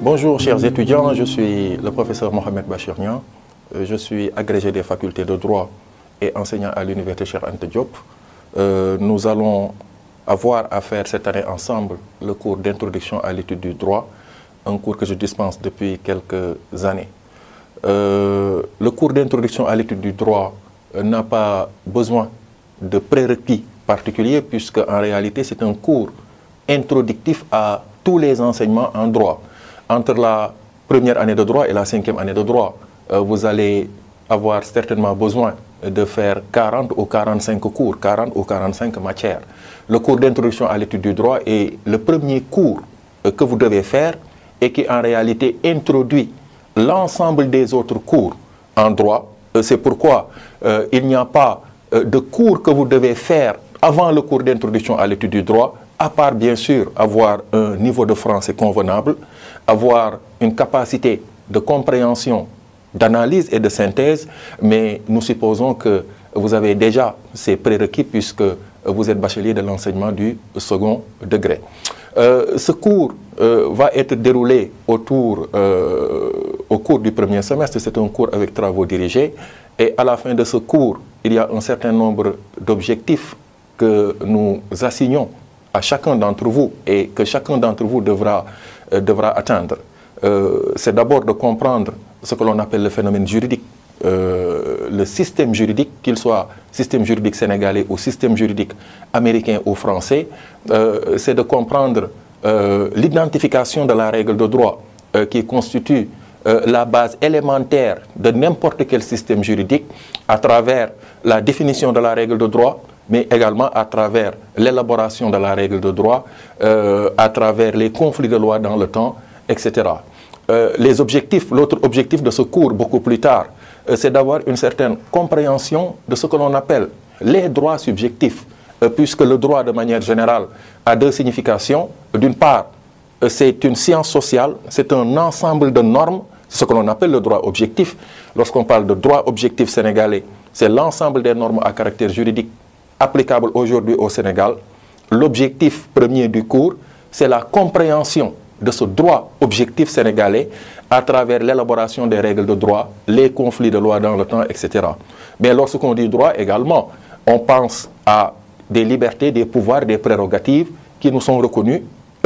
Bonjour chers étudiants, je suis le professeur Mohamed Bachir Niang. Je suis agrégé des facultés de droit et enseignant à l'université Cheikh Anta Diop. Nous allons avoir à faire cette année ensemble le cours d'introduction à l'étude du droit, un cours que je dispense depuis quelques années. Le cours d'introduction à l'étude du droit n'a pas besoin de prérequis particuliers puisque en réalité c'est un cours introductif à tous les enseignements en droit. Entre la première année de droit et la 5e année de droit, vous allez avoir certainement besoin de faire 40 ou 45 cours, 40 ou 45 matières. Le cours d'introduction à l'étude du droit est le premier cours que vous devez faire et qui en réalité introduit l'ensemble des autres cours en droit. C'est pourquoi il n'y a pas de cours que vous devez faire avant le cours d'introduction à l'étude du droit, à part bien sûr avoir un niveau de français convenable, avoir une capacité de compréhension, d'analyse et de synthèse, mais nous supposons que vous avez déjà ces prérequis puisque vous êtes bachelier de l'enseignement du second degré. Ce cours va être déroulé au cours du premier semestre. C'est un cours avec travaux dirigés et à la fin de ce cours, il y a un certain nombre d'objectifs que nous assignons à chacun d'entre vous et que chacun d'entre vous devra atteindre. C'est d'abord de comprendre ce que l'on appelle le phénomène juridique, le système juridique, qu'il soit système juridique sénégalais ou système juridique américain ou français. C'est de comprendre l'identification de la règle de droit qui constitue la base élémentaire de n'importe quel système juridique à travers la définition de la règle de droit, mais également à travers l'élaboration de la règle de droit, à travers les conflits de loi dans le temps, etc. L'autre objectif de ce cours, beaucoup plus tard, c'est d'avoir une certaine compréhension de ce que l'on appelle les droits subjectifs, puisque le droit, de manière générale, a deux significations. D'une part, c'est une science sociale, c'est un ensemble de normes, ce que l'on appelle le droit objectif. Lorsqu'on parle de droit objectif sénégalais, c'est l'ensemble des normes à caractère juridique applicables aujourd'hui au Sénégal. L'objectif premier du cours, c'est la compréhension de ce droit objectif sénégalais à travers l'élaboration des règles de droit, les conflits de loi dans le temps, etc. Mais lorsqu'on dit droit également, on pense à des libertés, des pouvoirs, des prérogatives qui nous sont reconnus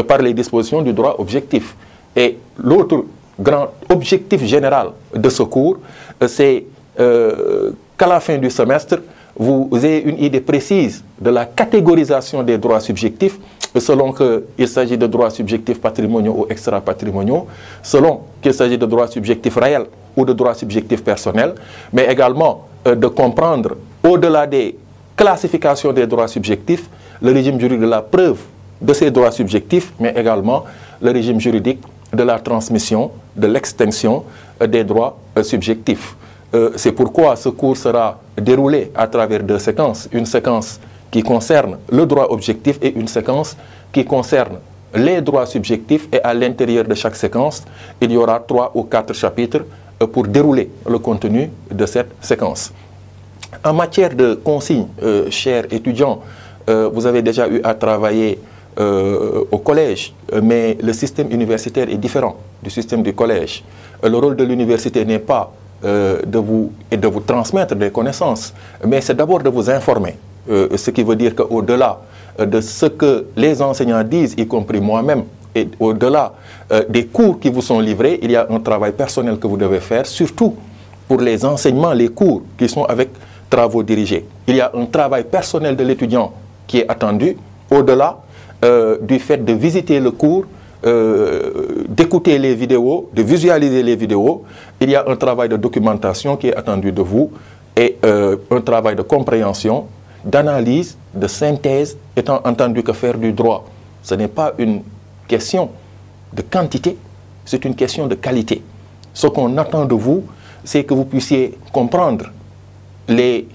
par les dispositions du droit objectif. Et l'autre grand objectif général de ce cours, c'est qu'à la fin du semestre, vous ayez une idée précise de la catégorisation des droits subjectifs, selon qu'il s'agit de droits subjectifs patrimoniaux ou extra-patrimoniaux, selon qu'il s'agit de droits subjectifs réels ou de droits subjectifs personnels, mais également de comprendre, au-delà des classifications des droits subjectifs, le régime juridique de la preuve de ces droits subjectifs, mais également le régime juridique de la transmission, de l'extinction des droits subjectifs. C'est pourquoi ce cours sera déroulé à travers deux séquences. Une séquence qui concerne le droit objectif et une séquence qui concerne les droits subjectifs. Et à l'intérieur de chaque séquence, il y aura 3 ou 4 chapitres pour dérouler le contenu de cette séquence. En matière de consignes, chers étudiants, vous avez déjà eu à travailler au collège, mais le système universitaire est différent du système du collège. Le rôle de l'université n'est pas de vous transmettre des connaissances, mais c'est d'abord de vous informer. Ce qui veut dire qu'au-delà de ce que les enseignants disent, y compris moi-même, et au-delà des cours qui vous sont livrés, il y a un travail personnel que vous devez faire, surtout pour les enseignements, les cours qui sont avec travaux dirigés. Il y a un travail personnel de l'étudiant qui est attendu, au-delà du fait de visiter le cours, d'écouter les vidéos, de visualiser les vidéos. Il y a un travail de documentation qui est attendu de vous et un travail de compréhension, d'analyse, de synthèse, étant entendu que faire du droit, ce n'est pas une question de quantité, c'est une question de qualité. Ce qu'on attend de vous, c'est que vous puissiez comprendre les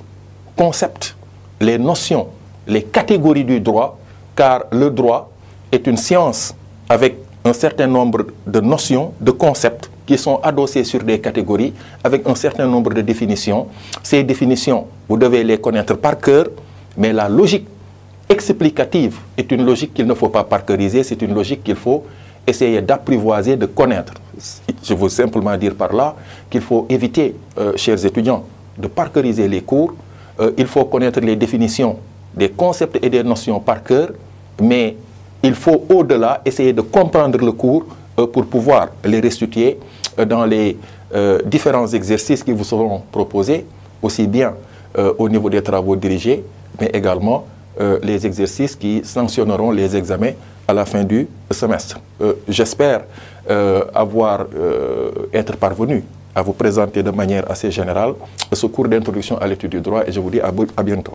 concepts, les notions, les catégories du droit, car le droit est une science avec un certain nombre de notions, de concepts qui sont adossés sur des catégories avec un certain nombre de définitions. Ces définitions, vous devez les connaître par cœur, mais la logique explicative est une logique qu'il ne faut pas parqueriser, c'est une logique qu'il faut essayer d'apprivoiser, de connaître. Je veux simplement dire par là qu'il faut éviter, chers étudiants, de parqueriser les cours. Il faut connaître les définitions des concepts et des notions par cœur, mais il faut au-delà essayer de comprendre le cours pour pouvoir les restituer dans les différents exercices qui vous seront proposés, aussi bien au niveau des travaux dirigés, mais également les exercices qui sanctionneront les examens à la fin du semestre. J'espère être parvenu à vous présenter de manière assez générale ce cours d'introduction à l'étude du droit et je vous dis à bientôt.